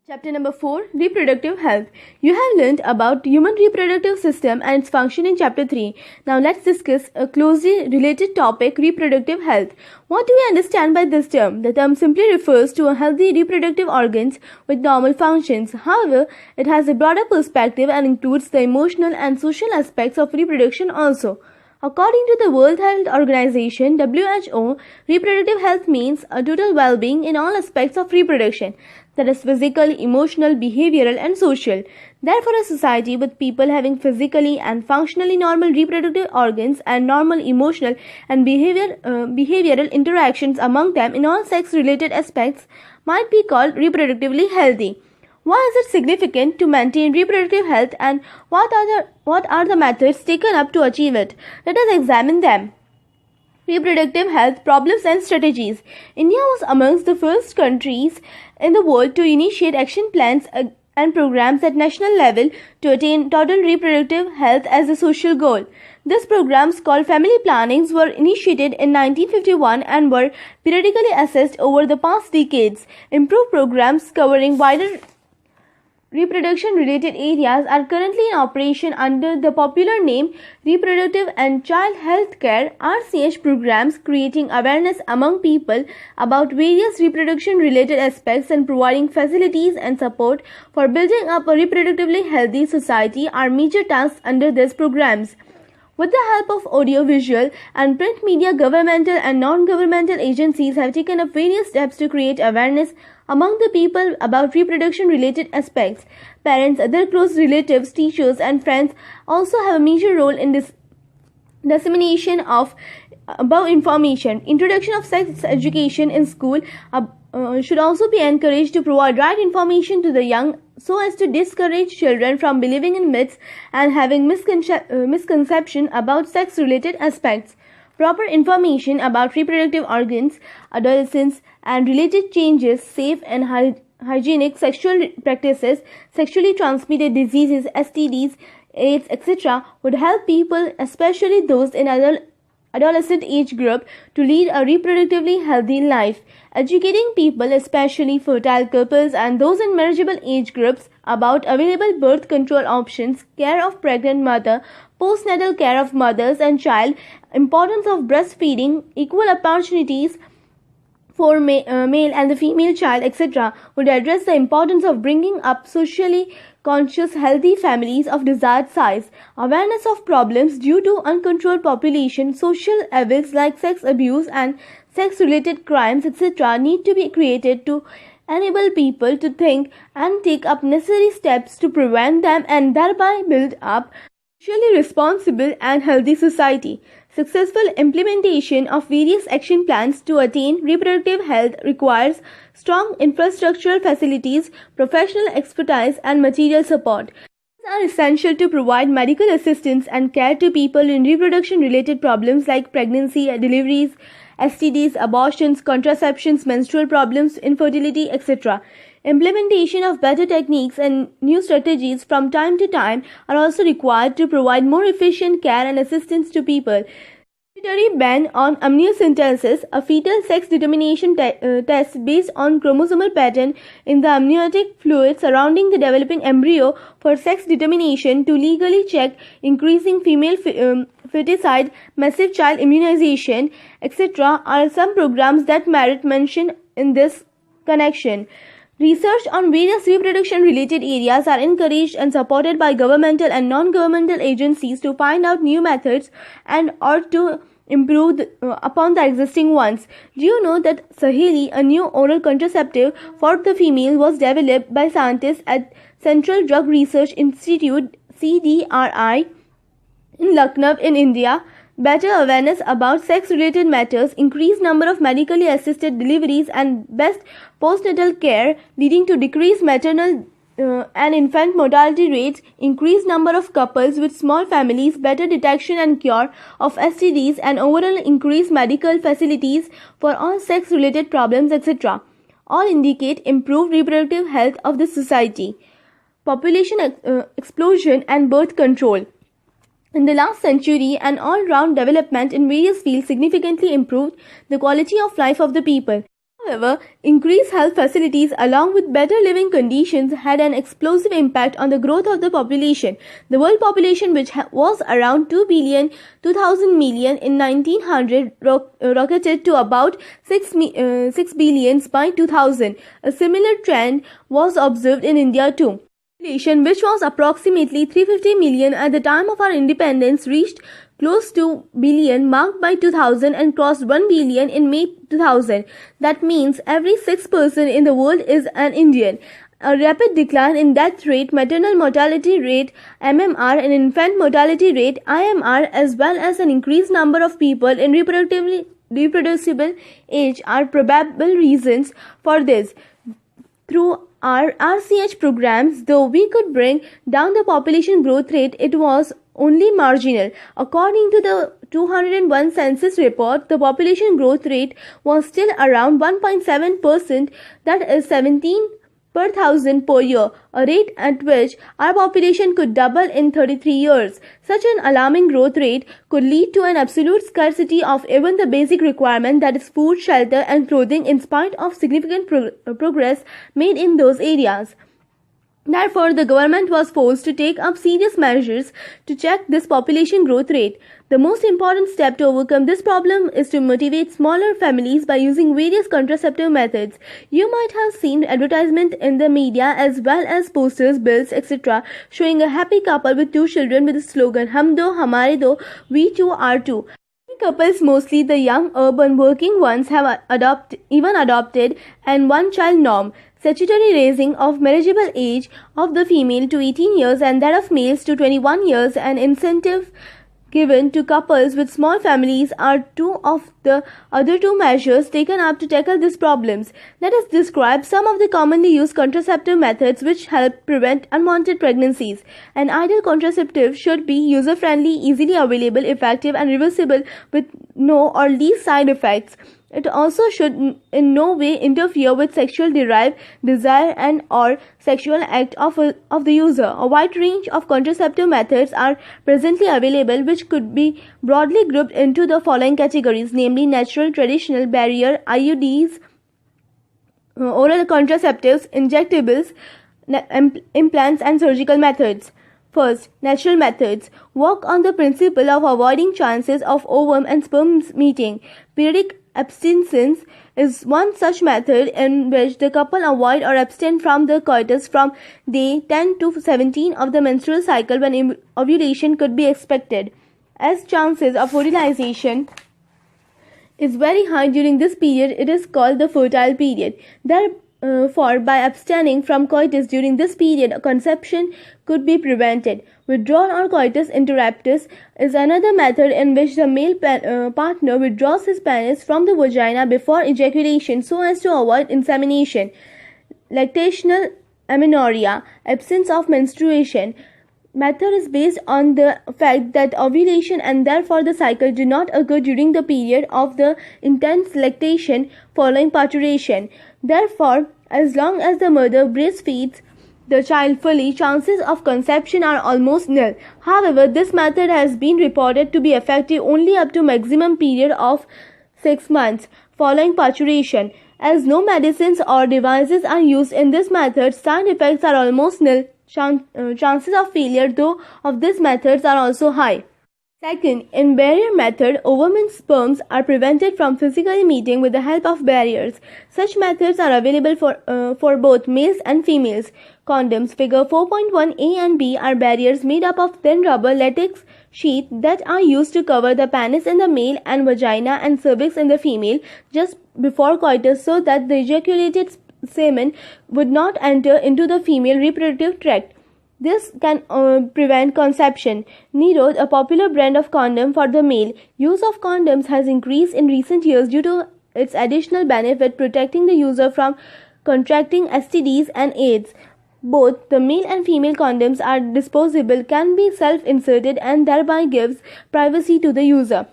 Chapter number 4, Reproductive Health. You have learned about human reproductive system and its function in Chapter 3. Now let's discuss a closely related topic, reproductive health. What do we understand by this term? The term simply refers to a healthy reproductive organs with normal functions. However, it has a broader perspective and includes the emotional and social aspects of reproduction also. According to the World Health Organization (WHO), reproductive health means a total well-being in all aspects of reproduction, that is physical, emotional, behavioral, and social. Therefore, a society with people having physically and functionally normal reproductive organs and normal emotional and behavioral interactions among them in all sex-related aspects might be called reproductively healthy. Why is it significant to maintain reproductive health, and what are the methods taken up to achieve it? Let us examine them. Reproductive health problems and strategies. India was amongst the first countries in the world to initiate action plans and programs at national level to attain total reproductive health as a social goal. These programs, called family plannings, were initiated in 1951 and were periodically assessed over the past decades. Improved programs covering wider reproduction-related areas are currently in operation under the popular name Reproductive and Child Health Care (RCH) programs, creating awareness among people about various reproduction-related aspects and providing facilities and support for building up a reproductively healthy society are major tasks under these programs. With the help of audio-visual and print media, governmental and non-governmental agencies have taken up various steps to create awareness among the people about reproduction-related aspects. Parents, other close relatives, teachers, and friends also have a major role in this dissemination of above information. Introduction of sex education in school should also be encouraged to provide right information to the young so as to discourage children from believing in myths and having misconception about sex-related aspects. Proper information about reproductive organs, adolescence, and related changes, safe and hygienic sexual practices, sexually transmitted diseases, STDs, AIDS, etc. would help people, especially those in adolescent age group, to lead a reproductively healthy life. Educating people, especially fertile couples and those in marriageable age groups, about available birth control options, care of pregnant mother, postnatal care of mothers and child, importance of breastfeeding, equal opportunities for male and the female child, etc., would address the importance of bringing up socially conscious, healthy families of desired size. Awareness of problems due to uncontrolled population, social evils like sex abuse and sex-related crimes, etc., need to be created to enable people to think and take up necessary steps to prevent them and thereby build up a socially responsible and healthy society. Successful implementation of various action plans to attain reproductive health requires strong infrastructural facilities, professional expertise, and material support. These are essential to provide medical assistance and care to people in reproduction-related problems like pregnancy, deliveries, STDs, abortions, contraceptions, menstrual problems, infertility, etc. Implementation of better techniques and new strategies from time to time are also required to provide more efficient care and assistance to people. Statutory ban on amniocentesis, a fetal sex determination test based on chromosomal pattern in the amniotic fluid surrounding the developing embryo for sex determination to legally check increasing female feticide, massive child immunization, etc. are some programs that merit mention in this connection. Research on various reproduction-related areas are encouraged and supported by governmental and non-governmental agencies to find out new methods and or to improve upon the existing ones. Do you know that Saheli, a new oral contraceptive for the female, was developed by scientists at Central Drug Research Institute (CDRI) in Lucknow in India? Better awareness about sex-related matters, increased number of medically assisted deliveries, and best postnatal care leading to decreased maternal and infant mortality rates, increased number of couples with small families, better detection and cure of STDs, and overall increased medical facilities for all sex-related problems, etc. all indicate improved reproductive health of the society. Population explosion and birth control. In the last century, an all-round development in various fields significantly improved the quality of life of the people. However, increased health facilities along with better living conditions had an explosive impact on the growth of the population. The world population, which was around 2,000 million in 1900, rocketed to about 6 billion by 2000. A similar trend was observed in India too. Population, which was approximately 350 million at the time of our independence, reached close to billion mark by 2000 and crossed 1 billion in May 2000. That means every 6th person in the world is an Indian. A rapid decline in death rate, maternal mortality rate (MMR) and infant mortality rate (IMR), as well as an increased number of people in reproducible age are probable reasons for this. Through our RCH programs, though we could bring down the population growth rate, it was only marginal. According to the 2001 census report, the population growth rate was still around 1.7%, that is 17 per thousand per year, a rate at which our population could double in 33 years. Such an alarming growth rate could lead to an absolute scarcity of even the basic requirement, that is food, shelter and clothing, in spite of significant progress made in those areas. Therefore, the government was forced to take up serious measures to check this population growth rate. The most important step to overcome this problem is to motivate smaller families by using various contraceptive methods. You might have seen advertisements in the media as well as posters, bills, etc. showing a happy couple with 2 children with the slogan "Hum do, hamare do, we too are two." Couples, mostly the young urban working ones, have adopted an one-child norm. Statutory raising of marriageable age of the female to 18 years and that of males to 21 years and incentive given to couples with small families are two of the other two measures taken up to tackle these problems. Let us describe some of the commonly used contraceptive methods which help prevent unwanted pregnancies. An ideal contraceptive should be user-friendly, easily available, effective and reversible with no or least side effects. It also should in no way interfere with sexual desire and or sexual act of the user. A wide range of contraceptive methods are presently available which could be broadly grouped into the following categories, namely natural, traditional, barrier, IUDs, oral contraceptives, injectables, implants and surgical methods. First, natural methods work on the principle of avoiding chances of ovum and sperm meeting. Periodic abstinence is one such method in which the couple avoid or abstain from the coitus from day 10 to 17 of the menstrual cycle when ovulation could be expected. As chances of fertilization is very high during this period, it is called the fertile period. Therefore, by abstaining from coitus during this period, conception could be prevented. Withdrawal or coitus interruptus is another method in which the male partner withdraws his penis from the vagina before ejaculation so as to avoid insemination. Lactational amenorrhea, absence of menstruation, method is based on the fact that ovulation and therefore the cycle do not occur during the period of the intense lactation following parturition. Therefore, as long as the mother breastfeeds the child fully, chances of conception are almost nil. However, this method has been reported to be effective only up to maximum period of 6 months following parturition. As no medicines or devices are used in this method, side effects are almost nil. Chances of failure, though, of these methods are also high. Second, in barrier method, ovum and sperms are prevented from physically meeting with the help of barriers. Such methods are available for both males and females. Condoms, figure 4.1a and b, are barriers made up of thin rubber latex sheath that are used to cover the penis in the male and vagina and cervix in the female just before coitus so that the ejaculated semen would not enter into the female reproductive tract. This can prevent conception. Nirod, a popular brand of condom for the male. Use of condoms has increased in recent years due to its additional benefit protecting the user from contracting STDs and AIDS. Both the male and female condoms are disposable, can be self-inserted and thereby gives privacy to the user.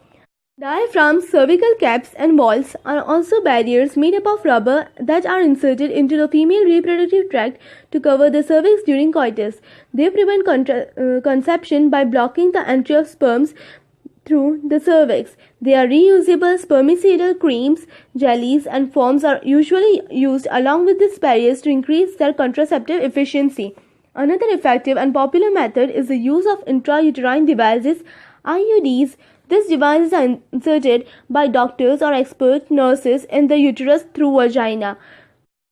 Diaphragms, cervical caps and walls are also barriers made up of rubber that are inserted into the female reproductive tract to cover the cervix during coitus. They prevent conception by blocking the entry of sperms through the cervix. They are reusable spermicidal creams, jellies, and foams are usually used along with the spheres to increase their contraceptive efficiency. Another effective and popular method is the use of intrauterine devices, IUDs. These devices are inserted by doctors or expert nurses in the uterus through vagina.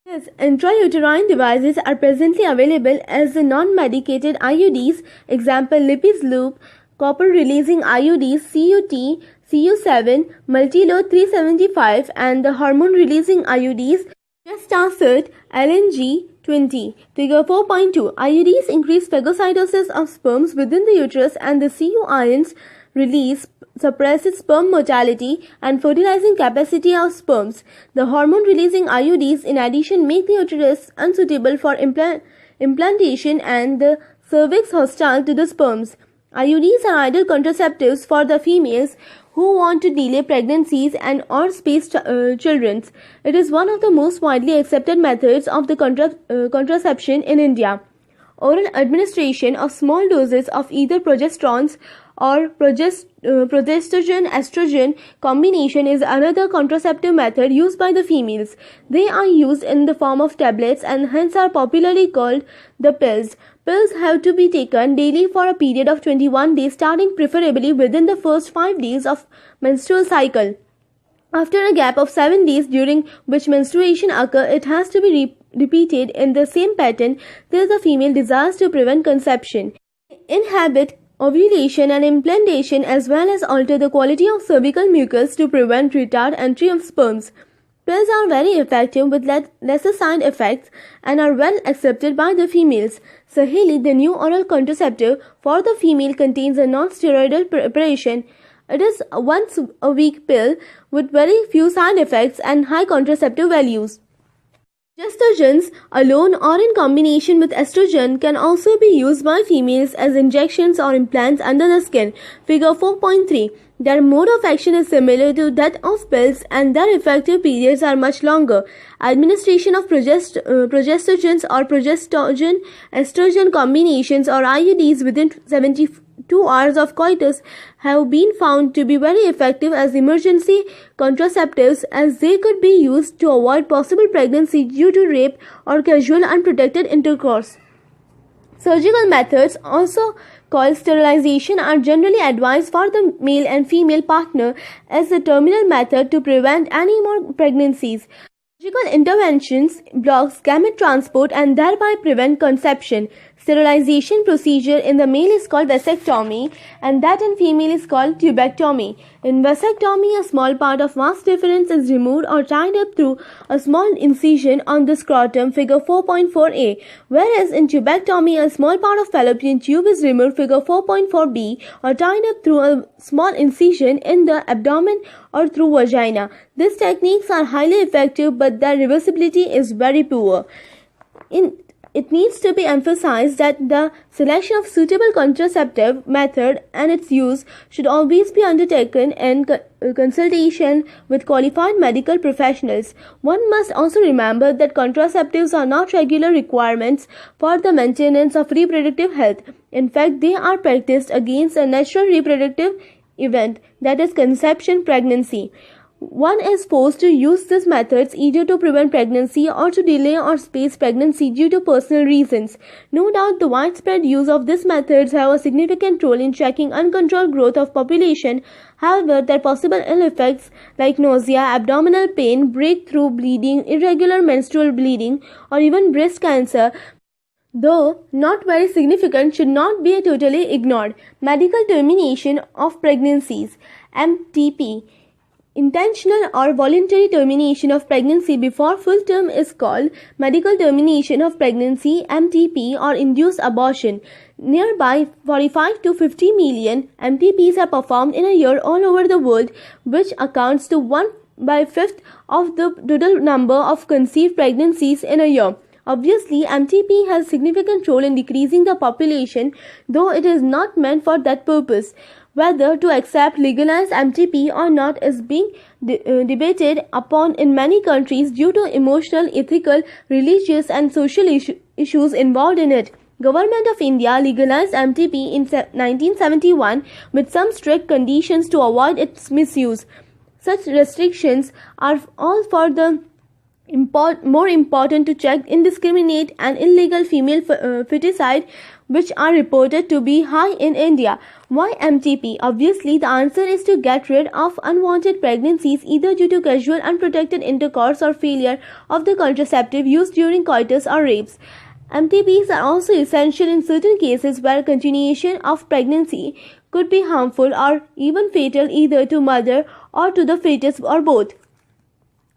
These intrauterine devices are presently available as the non-medicated IUDs, example Lippies Loop, copper-releasing IUDs CUT, CU7, Multilode 375, and the hormone-releasing IUDs Gestasert, LNG 20. Figure 4.2. IUDs increase phagocytosis of sperms within the uterus, and the CU ions release suppresses sperm motility and fertilizing capacity of sperms. The hormone-releasing IUDs in addition make the uterus unsuitable for implantation and the cervix hostile to the sperms. IUDs are ideal contraceptives for the females who want to delay pregnancies and or space children. It is one of the most widely accepted methods of the contraception in India. Oral administration of small doses of either progesterones or progestogen-estrogen combination is another contraceptive method used by the females. They are used in the form of tablets and hence are popularly called the pills. Pills have to be taken daily for a period of 21 days, starting preferably within the first 5 days of menstrual cycle. After a gap of 7 days during which menstruation occurs, it has to be repeated in the same pattern till the female desires to prevent conception. Inhibit ovulation and implantation as well as alter the quality of cervical mucus to prevent retard entry of sperms. Pills are very effective with lesser side effects and are well accepted by the females. Saheli, the new oral contraceptive for the female, contains a non-steroidal preparation. It is a once-a-week pill with very few side effects and high contraceptive values. Progestogens alone or in combination with estrogen can also be used by females as injections or implants under the skin. Figure 4.3. Their mode of action is similar to that of pills and their effective periods are much longer. Administration of progestogens or progestogen-estrogen combinations or IUDs within 72 hours of coitus have been found to be very effective as emergency contraceptives, as they could be used to avoid possible pregnancy due to rape or casual unprotected intercourse. Surgical methods, also called sterilization, are generally advised for the male and female partner as the terminal method to prevent any more pregnancies. Surgical interventions blocks gamete transport and thereby prevent conception. Sterilization procedure in the male is called vasectomy and that in female is called tubectomy. In vasectomy, a small part of vas deferens is removed or tied up through a small incision on the scrotum, figure 4.4a, whereas in tubectomy, a small part of fallopian tube is removed, figure 4.4b, or tied up through a small incision in the abdomen or through vagina. These techniques are highly effective, but their reversibility is very poor. It needs to be emphasized that the selection of suitable contraceptive method and its use should always be undertaken in consultation with qualified medical professionals. One must also remember that contraceptives are not regular requirements for the maintenance of reproductive health. In fact, they are practiced against a natural reproductive event, that is conception, pregnancy. One is forced to use these methods either to prevent pregnancy or to delay or space pregnancy due to personal reasons. No doubt the widespread use of these methods have a significant role in checking uncontrolled growth of population. However, their possible ill effects like nausea, abdominal pain, breakthrough bleeding, irregular menstrual bleeding, or even breast cancer, though not very significant, should not be totally ignored. Medical termination of pregnancies, MTP. Intentional or voluntary termination of pregnancy before full term is called medical termination of pregnancy, MTP, or induced abortion. Nearby 45 to 50 million MTPs are performed in a year all over the world, which accounts to 1/5 of the total number of conceived pregnancies in a year. Obviously, MTP has significant role in decreasing the population, though it is not meant for that purpose. Whether to accept legalized MTP or not is being debated upon in many countries due to emotional, ethical, religious and social issues involved in it. Government of India legalized MTP in 1971 with some strict conditions to avoid its misuse. Such restrictions are all for the more important to check indiscriminate and illegal female feticide, which are reported to be high in India. Why MTP? Obviously, the answer is to get rid of unwanted pregnancies either due to casual unprotected intercourse or failure of the contraceptive used during coitus or rapes. MTPs are also essential in certain cases where continuation of pregnancy could be harmful or even fatal either to mother or to the fetus or both.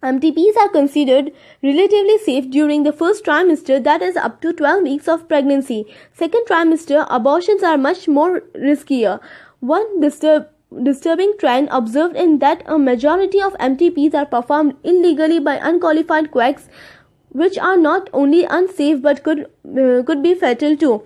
MTPs are considered relatively safe during the first trimester, that is up to 12 weeks of pregnancy. Second trimester, abortions are much more riskier. One disturbing trend observed in that a majority of MTPs are performed illegally by unqualified quacks, which are not only unsafe but could be fatal too.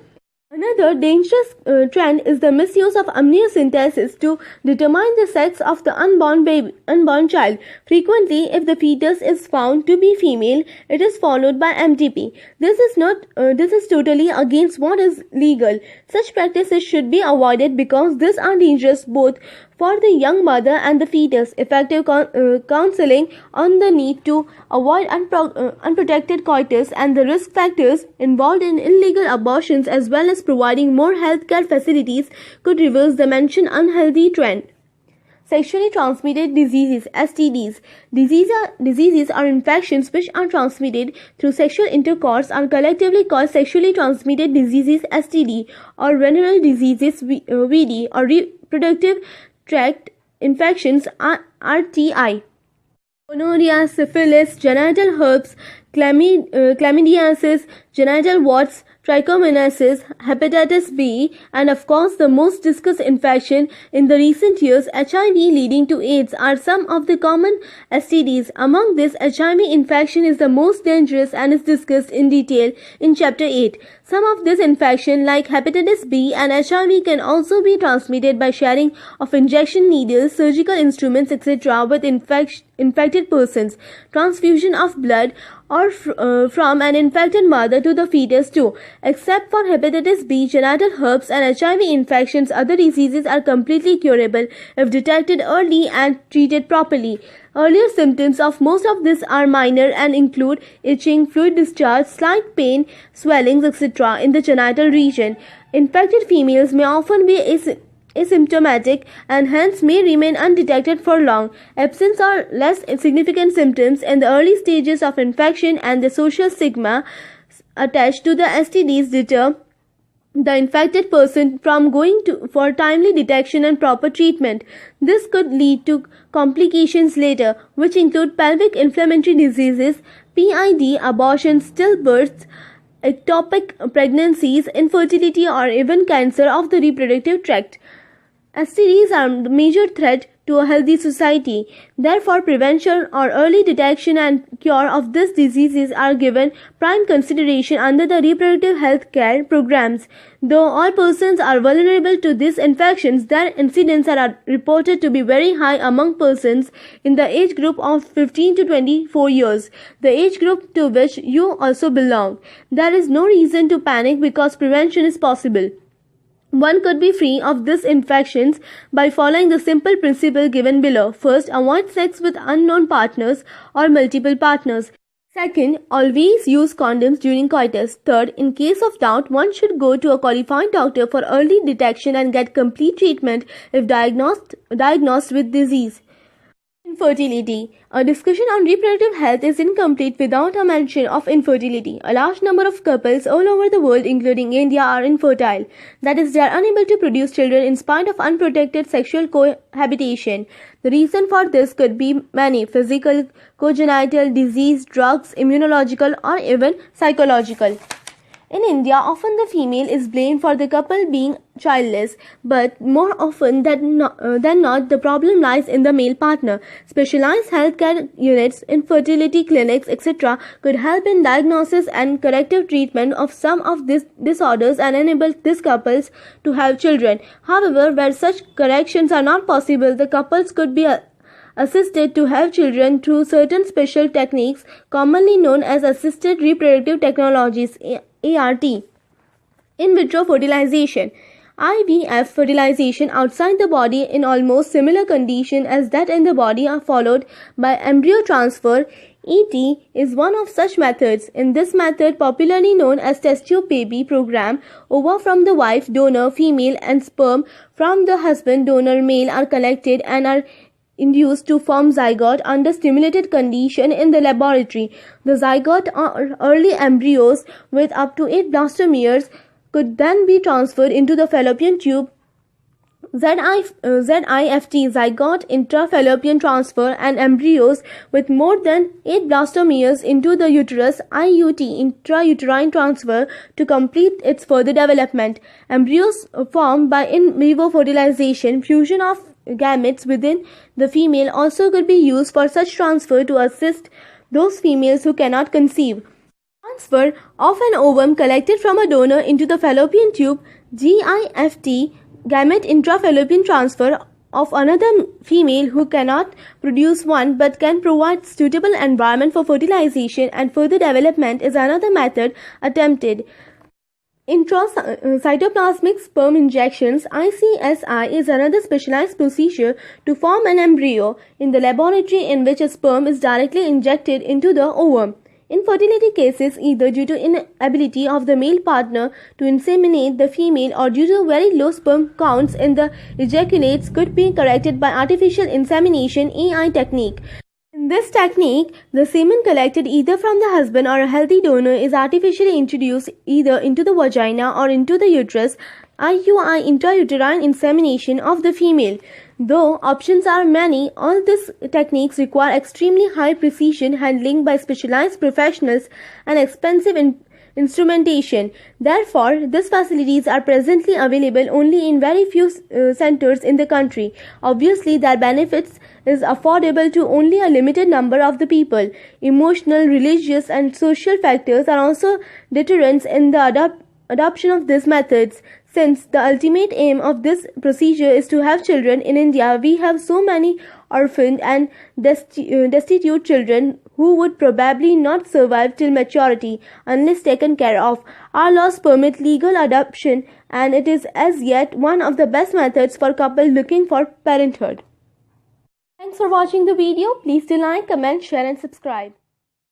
Another dangerous trend is the misuse of amniocentesis to determine the sex of the unborn child. Frequently, if the fetus is found to be female, it is followed by MTP. This is totally against what is legal. Such practices should be avoided because these are dangerous both for the young mother and the fetus. Effective counseling on the need to avoid unprotected coitus and the risk factors involved in illegal abortions, as well as providing more healthcare facilities, could reverse the mentioned unhealthy trend. Sexually transmitted diseases, STDs. Diseases are infections which are transmitted through sexual intercourse, are collectively called sexually transmitted diseases, STD, or venereal diseases, VD, or reproductive tract infections, RTI. Gonorrhea, syphilis, genital herpes, chlamydiasis, genital warts, trichomoniasis, hepatitis B, and of course the most discussed infection in the recent years, HIV leading to AIDS, are some of the common STDs. Among this, HIV infection is the most dangerous and is discussed in detail in Chapter 8. Some of this infection, like hepatitis B and HIV, can also be transmitted by sharing of injection needles, surgical instruments, etc. with infected persons, transfusion of blood, or from an infected mother to the fetus too. Except for hepatitis B, genital herpes, and HIV infections, other diseases are completely curable if detected early and treated properly. Earlier symptoms of most of these are minor and include itching, fluid discharge, slight pain, swellings, etc. in the genital region. Infected females may often be asymptomatic and hence may remain undetected for long. Absence or less significant symptoms in the early stages of infection and the social stigma attached to the STDs deter the infected person from going for timely detection and proper treatment. This could lead to complications later, which include pelvic inflammatory diseases, PID, abortions, stillbirths, ectopic pregnancies, infertility, or even cancer of the reproductive tract. STDs are a major threat to a healthy society. Therefore, prevention or early detection and cure of these diseases are given prime consideration under the reproductive health care programs. Though all persons are vulnerable to these infections, their incidence are reported to be very high among persons in the age group of 15 to 24 years, the age group to which you also belong. There is no reason to panic because prevention is possible. One could be free of these infections by following the simple principle given below. First, avoid sex with unknown partners or multiple partners. Second, always use condoms during coitus. Third, in case of doubt, one should go to a qualified doctor for early detection and get complete treatment if diagnosed with disease. Infertility. A discussion on reproductive health is incomplete without a mention of infertility. A large number of couples all over the world, including India, are infertile. That is, they are unable to produce children in spite of unprotected sexual cohabitation. The reason for this could be many: physical, congenital, disease, drugs, immunological, or even psychological. In India, often the female is blamed for the couple being childless, but more often than not, the problem lies in the male partner. Specialized healthcare units, infertility clinics, etc. could help in diagnosis and corrective treatment of some of these disorders and enable these couples to have children. However, where such corrections are not possible, the couples could be assisted to have children through certain special techniques commonly known as assisted reproductive technologies, ART. In vitro fertilization. IVF fertilization outside the body in almost similar condition as that in the body are followed by embryo transfer. ET is one of such methods. In this method, popularly known as test-tube baby program, ova from the wife donor female and sperm from the husband donor male are collected and are induced to form zygote under stimulated condition in the laboratory. The zygote are early embryos with up to 8 blastomeres could then be transferred into the fallopian tube. ZIFT zygote intrafallopian transfer and embryos with more than 8 blastomeres into the uterus. IUT intrauterine transfer to complete its further development. Embryos formed by in vivo fertilization, fusion of gametes within the female also could be used for such transfer to assist those females who cannot conceive. Transfer of an ovum collected from a donor into the fallopian tube. GIFT gamete intrafallopian transfer of another female who cannot produce one but can provide suitable environment for fertilization and further development is another method attempted. Intracytoplasmic sperm injections ICSI is another specialized procedure to form an embryo in the laboratory in which a sperm is directly injected into the ovum. Infertility cases, either due to inability of the male partner to inseminate the female or due to very low sperm counts in the ejaculates, could be corrected by artificial insemination AI technique. In this technique, the semen collected either from the husband or a healthy donor is artificially introduced either into the vagina or into the uterus. IUI intrauterine insemination of the female. Though options are many, all these techniques require extremely high precision handling by specialized professionals and expensive instrumentation. Therefore, these facilities are presently available only in very few centers in the country. Obviously, their benefits is affordable to only a limited number of the people. Emotional, religious and social factors are also deterrents in the adoption of these methods. Since the ultimate aim of this procedure is to have children, in India we have so many orphaned and destitute children who would probably not survive till maturity unless taken care of. Our laws permit legal adoption and it is as yet one of the best methods for couples looking for parenthood. Thanks for watching the video. Please do like, comment, share and subscribe.